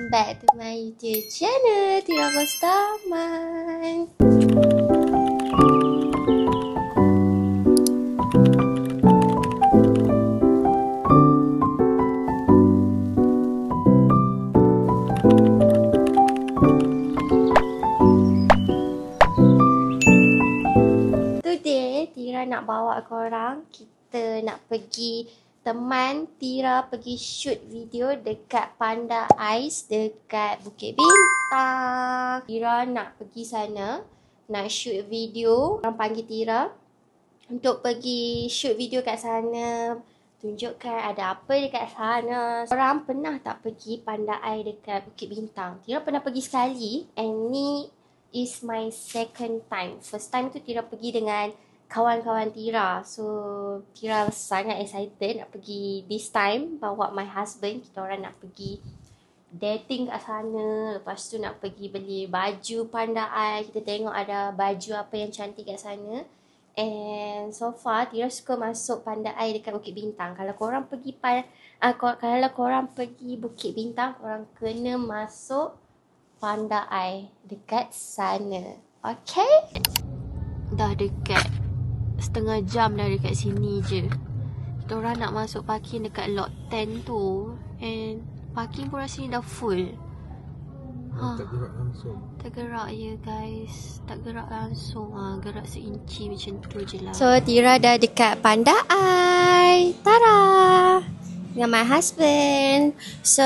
welcome back to my YouTube channel, Tira Bostaman. Today, Tira nak bawa korang, kita nak pergi. Teman Tira pergi shoot video dekat Panda Ice dekat Bukit Bintang. Tira nak pergi sana, nak shoot video. Orang panggil Tira untuk pergi shoot video kat sana, tunjukkan ada apa dekat sana. Orang pernah tak pergi Panda Ice dekat Bukit Bintang? Tira pernah pergi sekali, and ni is my second time. First time tu Tira pergi dengan kawan-kawan Tira. So Tira sangat excited nak pergi this time. Bawa my husband. Kita orang nak pergi dating kat sana. Lepas tu nak pergi beli baju Panda Ice. Kita tengok ada baju apa yang cantik kat sana. And so far Tira suka masuk Panda Ice dekat Bukit Bintang. Kalau korang pergi kalau korang pergi Bukit Bintang, korang kena masuk Panda Ice dekat sana. Okay? Dah dekat setengah jam dah dekat sini je. Kita orang nak masuk parking dekat lot 10 tu, and parking pun rasanya dah full. Tak gerak langsung. Tak gerak ya guys. Tak gerak langsung. Gerak seinci macam tu je lah. So Tira dah dekat Panda Ice. Tara! Dengan my husband. So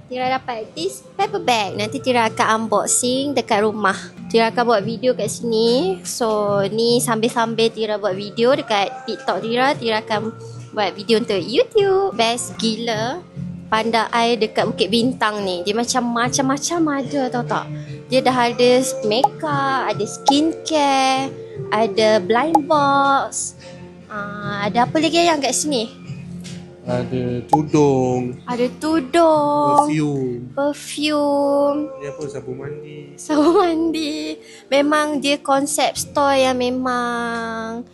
Tira dapat this paper bag. Nanti Tira akan unboxing dekat rumah. Tira akan buat video kat sini. So ni sambil-sambil Tira buat video dekat TikTok Tira. Tira akan buat video untuk YouTube. Best gila Panda Ice dekat Bukit Bintang ni. Dia macam-macam ada, tahu tak? Dia dah ada makeup, ada skincare, ada blind box. Ada apa lagi yang kat sini? Ada tudung. Ada tudung. Perfume. Ni apa, sabun mandi. Sabun mandi. Memang dia konsep store yang memang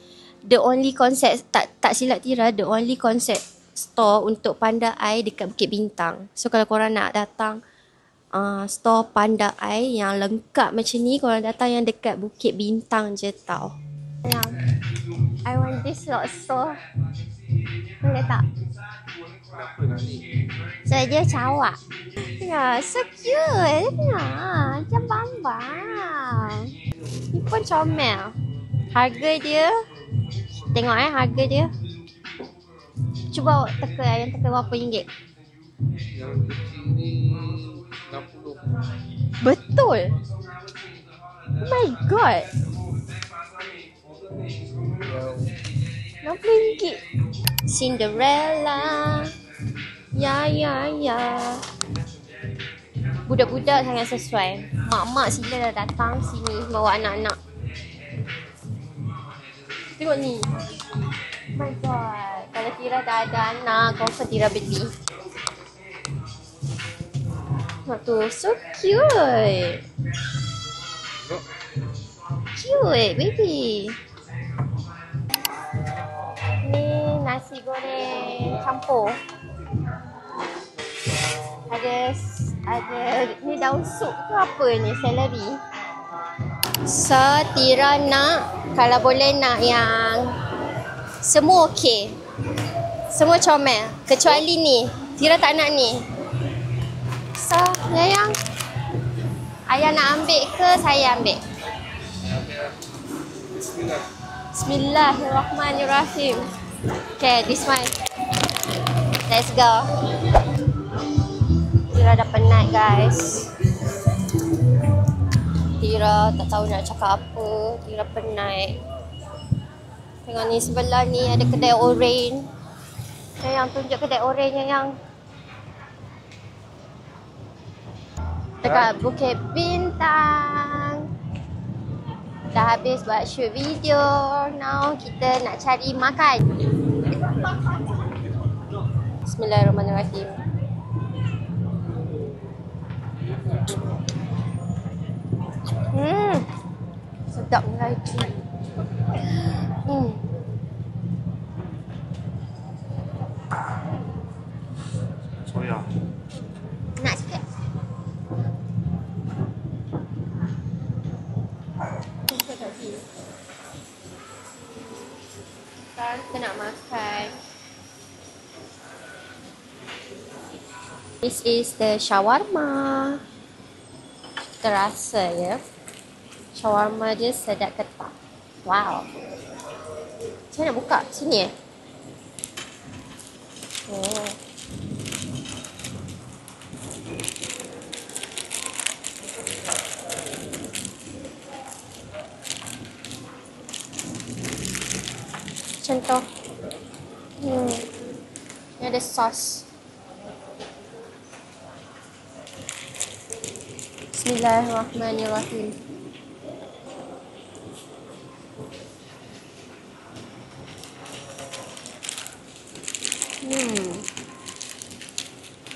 the only concept, tak silap Tira, the only concept store untuk Panda Ice dekat Bukit Bintang. So kalau korang nak datang store Panda Ice yang lengkap macam ni, korang datang yang dekat Bukit Bintang je tau. I want this lot store. Boleh tak? Kenapa nak ni? So dia cawak. Ya, so cute. Macam bambang. Ni pun comel. Harga dia, tengok harga dia. Cuba teka, yang teka berapa ringgit? Yang kecil ni 60. Betul. Oh my god. RM60. Cinderella. Ya. Budak-budak sangat sesuai. Mak-mak sila dah datang sini bawa anak-anak. Tengok ni. Oh my god. Kalau Tira dah ada anak, confirm Tira beli. Tengok tu. So cute. Cute baby. Ni nasi goreng campur. Ada ni daun sup ke apa ni, celery. So Tira nak, kalau boleh nak yang semua okey. Semua comel kecuali ni. Tira tak nak ni. So yang ayah nak ambil ke saya ambil? Bismillahirrahmanirrahim. Okay, this one. Let's go. Tira dah penat guys. Tira tak tahu nak cakap apa. Tira penat. Tengok ni sebelah ni ada kedai oren. Yang tunjuk kedai oren yang dekat Bukit Bintang. Dah habis buat shoot video. Now kita nak cari makan. Bismillahirrahmanirrahim. Sedap lagi. Soya. Nak sikit? This is the shawarma. Terasa ya. Shawarma dia sedap ketak. Wow. Saya nak buka sini Oh. Macam tu. Ni ada sos. Bismillahirrahmanirrahim.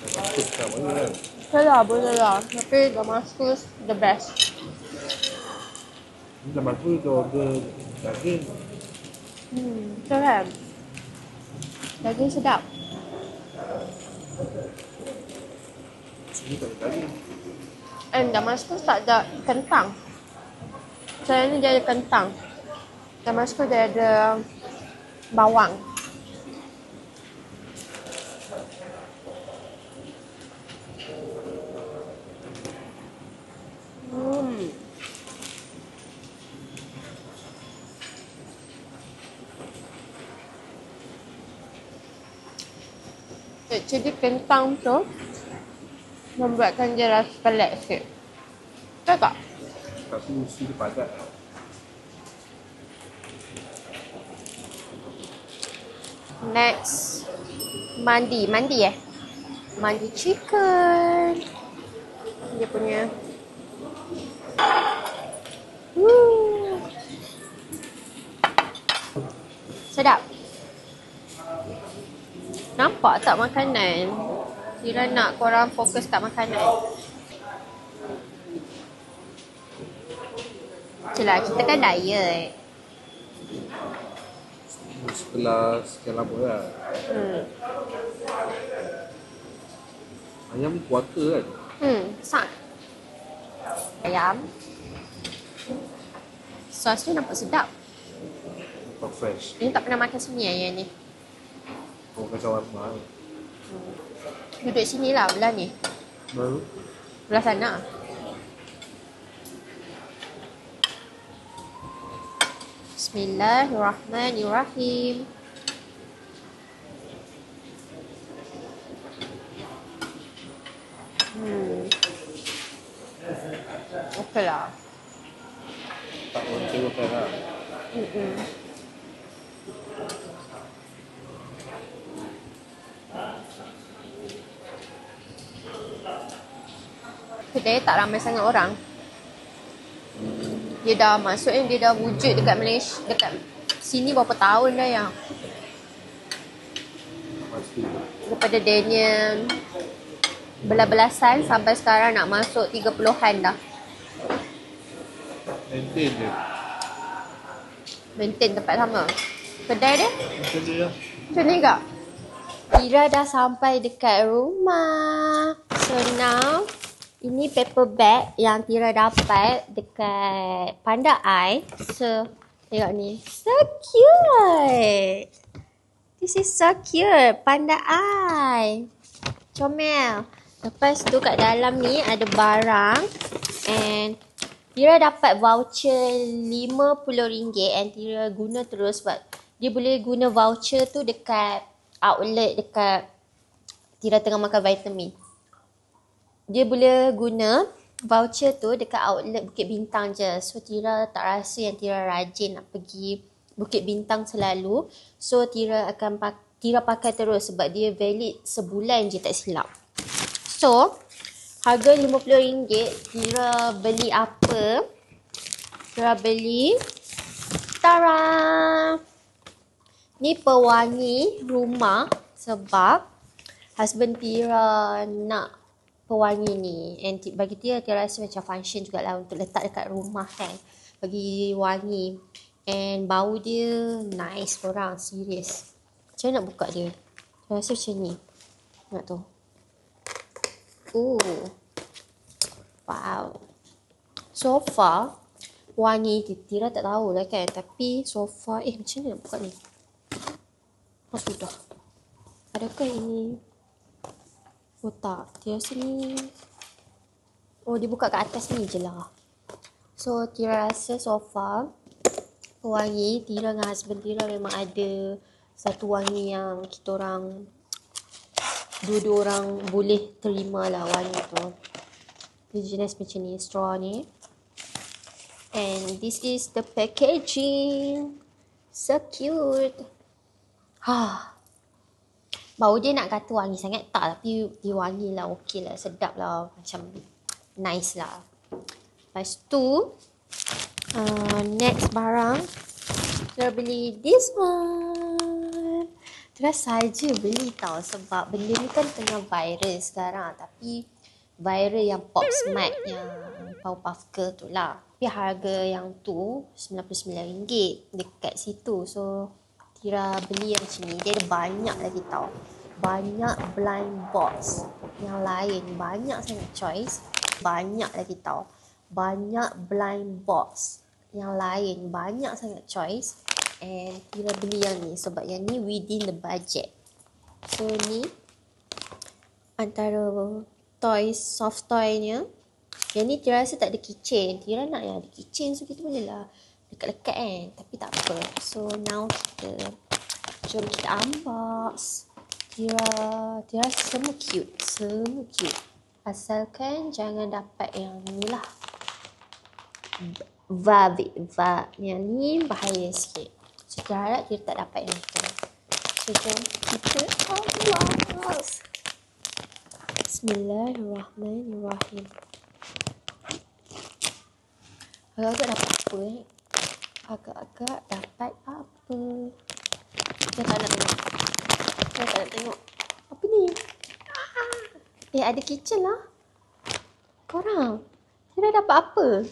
Damaskus tak boleh kan? Boleh lah. Tapi Damaskus the best. Ni Damaskus tu order daging. Betul kan? Daging sedap. Sini tak ada daging. And Damaskus tak ada kentang. Saya ni dia ada kentang. Damaskus dia ada bawang. Jadi kentang tu membuatkan dia rasa pelik sikit. Betul tak? Tapi mesti dia padat. Next, mandi mandi chicken. Dia punya sedap. Nampak tak makanan? Kira nak korang fokus kat makanan. Itulah, kita kan diet. Setelah sekian lama lah. Ayam kuarter kan? Sak. Ayam. Sos tu nampak sedap. Nampak fresh. Ini tak pernah makan sini ayam ni. Kau kacau warna. Duduk sini lah belah ni. Baru? Belah sana. Bismillahirrahmanirrahim. Okey lah. Tak orang tengokkan lah. Kedai tak ramai sangat orang. Dia dah maksudnya dia dah wujud dekat Malaysia, dekat sini berapa tahun dah yang. Pasti. Daripada Daniel belas-belasan sampai sekarang nak masuk 30-an dah. Maintain je. Maintain tempat sama. Kedai dia Macam dia lah. macam ni kak? Kira dah sampai dekat rumah. So now, ini paper bag yang Tira dapat dekat Panda Eye. So, tengok ni. So cute. This is so cute. Panda Eye. Comel. Lepas tu kat dalam ni ada barang. And Tira dapat voucher RM50 and Tira guna terus sebab dia boleh guna voucher tu dekat outlet dekat Tira tengah makan vitamin. Dia boleh guna voucher tu dekat outlet Bukit Bintang je. So Tira tak rasa yang Tira rajin nak pergi Bukit Bintang selalu. So Tira pakai terus sebab dia valid sebulan je tak silap. So harga RM50, Tira beli apa? Tira beli tara! Ni pewangi rumah sebab husband Tira nak pewangi ni. And bagi Tira rasa macam function jugalah untuk letak dekat rumah kan. Bagi wangi. And bau dia nice korang, serius. Macam mana nak buka dia? Saya rasa macam ni. Tengok tu. Wow. So far wangi Tira tak tahulah kan. Tapi so far macam mana nak buka ni? Oh sudah. Adakah ini Oh tak, Tira sini. Oh dia buka kat atas ni je lah. So Tira rasa so far wangi Tira dengan husband Tira memang ada satu wangi yang kita orang dua-dua orang boleh terima lah wangi tu. Dia jenis macam ni, straw ni. And this is the packaging. So cute. Bau dia nak kata wangi sangat tak, tapi dia wangi lah, okey lah, sedap lah, macam nice lah. Lepas tu next barang kita beli this one. Kita saja beli tau, sebab benda ni kan tengah viral sekarang. Tapi viral yang Pop Smart, yang Powerpuff Girl tu lah. Tapi harga yang tu RM99 dekat situ. So Tira beli yang macam ni. Dia ada banyak lagi tau. Banyak blind box yang lain. Banyak sangat choice. Banyak lagi tau. Banyak blind box yang lain. Banyak sangat choice. And Tira beli yang ni sebab yang ni within the budget. So ni antara toys, soft toy-nya. Yang ni Tira rasa tak ada keychain. Tira nak yang ada keychain, so kita boleh lah dekat-dekat kan. Tapi tak apa. So now jom kita unbox. Tira rasa semua cute. Semua cute. Asalkan jangan dapat yang ni lah. Yang ni bahaya sikit. So Tira harap Tira tak dapat yang tu. So jom kita unbox. Bismillahirrahmanirrahim. Agak-agak dapat apa Agak-agak dapat apa? Saya tak nak tengok. Apa ni? Ada kitchen lah. Korang, Tira dapat apa?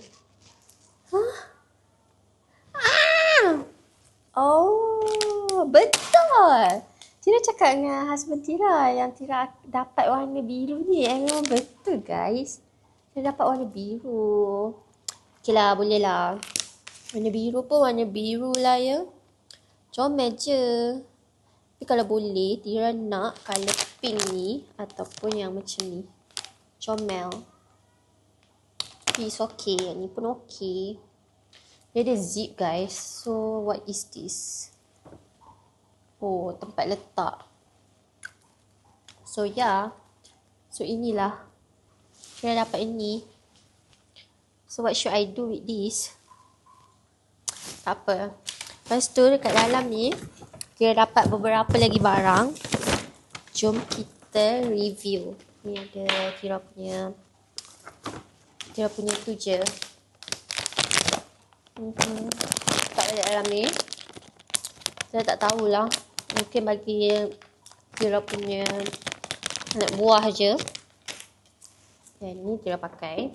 Oh, betul. Tira cakap dengan husband Tira yang Tira dapat warna biru ni. Memang betul guys. Tira dapat warna biru. Okey lah, boleh lah. Warna biru pun warna biru lah ya. Comel je. Tapi kalau boleh, Tira nak colour pink ni ataupun yang macam ni. Comel. Tapi it's okay. Yang ni pun okay. Dia ada zip guys. So what is this? Oh, tempat letak. So yeah. So inilah. Tira dapat ini. So what should I do with this? Tak apa. Lepas tu dekat dalam ni Tira dapat beberapa lagi barang. Jom kita review. Ni ada Tira punya tu je. Tak ada dalam ni. Saya tak tahulah. Mungkin bagi Tira punya anak buah je. Dan ni Tira pakai.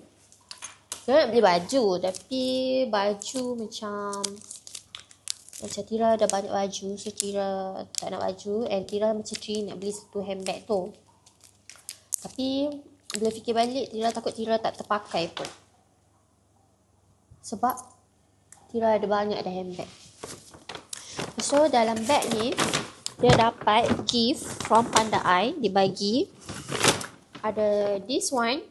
Tira nak beli baju, tapi baju macam Tira dah banyak baju, so Tira tak nak baju. And Tira macam nak beli satu handbag tu. Tapi bila fikir balik, Tira takut Tira tak terpakai pun. Sebab Tira ada banyak dah handbag. So dalam bag ni dia dapat gift from Panda Eye. Dia bagi ada this one.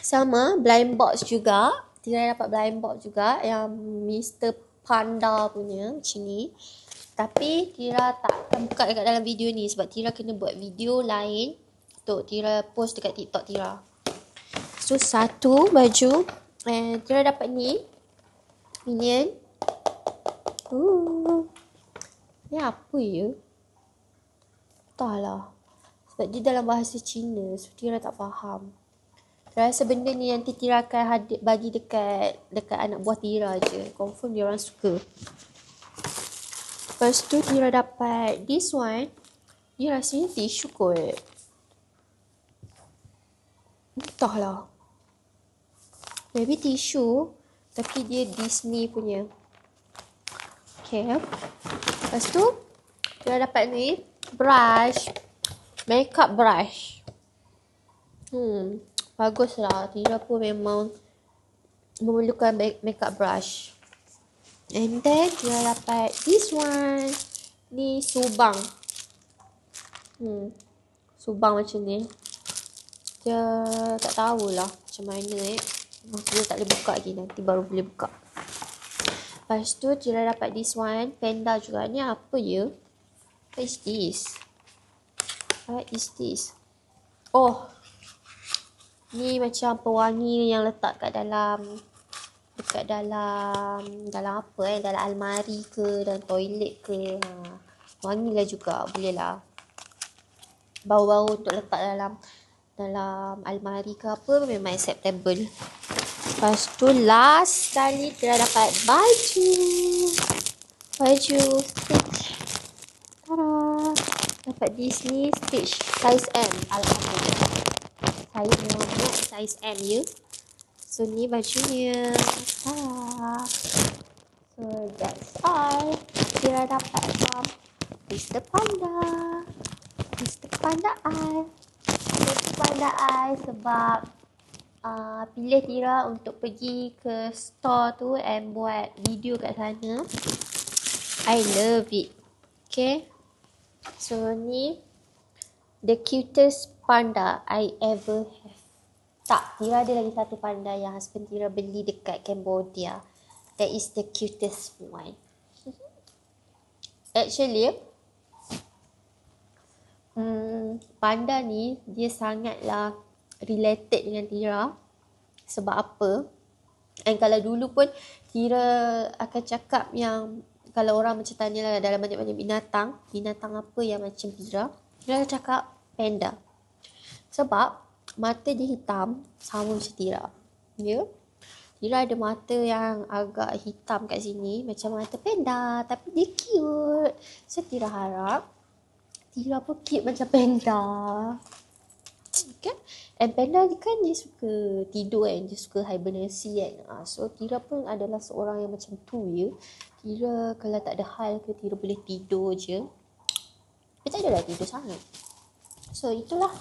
Sama blind box juga. Tira dapat blind box juga yang Mr. Panda punya macam ni. Tapi Tira tak akan buka dekat dalam video ni sebab Tira kena buat video lain untuk Tira post dekat TikTok Tira. So satu baju. And Tira dapat ni Minion. Ni apa ya? Entahlah. Sebab dia dalam bahasa Cina, so Tira tak faham. Tira rasa benda ni nanti Tira akan bagi dekat anak buah Tira je. Confirm dia orang suka. Lepas tu Tira dapat this one. Dia rasanya tisu kot. Entahlah. Maybe tisu, tapi dia Disney punya. Okay. Lepas tu Tira dapat ni brush. Makeup brush. Bagus lah. Tira pun memang memerlukan makeup brush. And then Tira dapat this one. Ni Subang. Subang macam ni. Dia tak tahulah macam mana Dia tak boleh buka lagi. Nanti baru boleh buka. Lepas tu Tira dapat this one. Panda juga. Ni apa ya? What is this? What is this? Oh, ni macam pewangi yang letak kat dalam apa dalam almari ke, dalam toilet ke. Wangi lah juga, boleh lah. Bau-bau untuk letak dalam almari ke apa, memang acceptable. Lepas tu last sekali kita dapat baju stitch. Tada! Dapat Disney stitch size M. Alhamdulillah. Saya memang size M ya. So ni bajunya. So that's all. Kira dapat from Mr. Panda. Mr. Panda Eye sebab pilih Tira untuk pergi ke store tu and buat video kat sana. I love it. Okay. So ni the cutest panda I ever have. Tak, Tira ada lagi satu panda yang husband Tira beli dekat Cambodia. That is the cutest one. Actually, panda ni dia sangatlah related dengan Tira. Sebab apa? And kalau dulu pun Tira akan cakap yang kalau orang macam tanya lah dalam banyak-banyak binatang apa yang macam Tira akan cakap panda. Sebab mata dia hitam sama macam Tira. Ya. Tira ada mata yang agak hitam kat sini macam mata panda, tapi dia cute. So Tira harap Tira pun cute macam panda. Kan? And panda ni kan dia suka tidur kan, dia suka hibernasi kan. So Tira pun adalah seorang yang macam tu ya. Tira kalau tak ada hal ke, Tira boleh tidur je. Tapi tak adalah tidur sangat. So itulah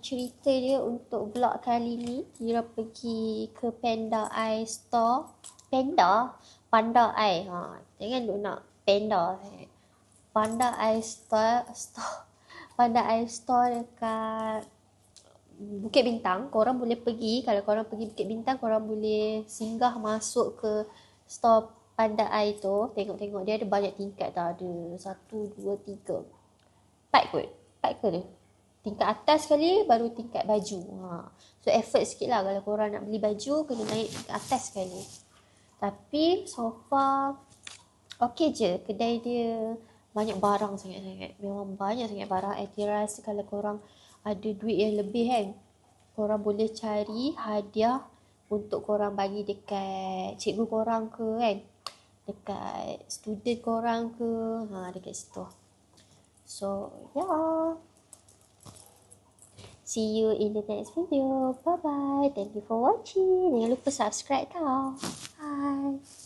cerita dia untuk vlog kali ni. Tira pergi ke Panda Eye Store. Panda Eye. Jangan duk nak panda. Panda Eye Store. Panda Eye Store dekat Bukit Bintang. Korang boleh pergi. Kalau korang pergi Bukit Bintang, korang boleh singgah masuk ke store Panda Eye tu. Tengok-tengok dia ada banyak tingkat tau. Ada 1, 2, 3, 4 kot. 4 ke dia? Tingkat atas sekali baru tingkat baju. So effort sikit lah kalau korang nak beli baju, kena naik tingkat atas sekali. Tapi so far okey je. Kedai dia banyak barang sangat-sangat. Memang banyak sangat barang. Tira rasa kalau korang ada duit yang lebih kan, korang boleh cari hadiah untuk korang bagi dekat cikgu korang ke kan, dekat student korang ke, dekat situ. So yeah, see you in the next video. Bye bye. Thank you for watching. Jangan lupa subscribe tau. Bye.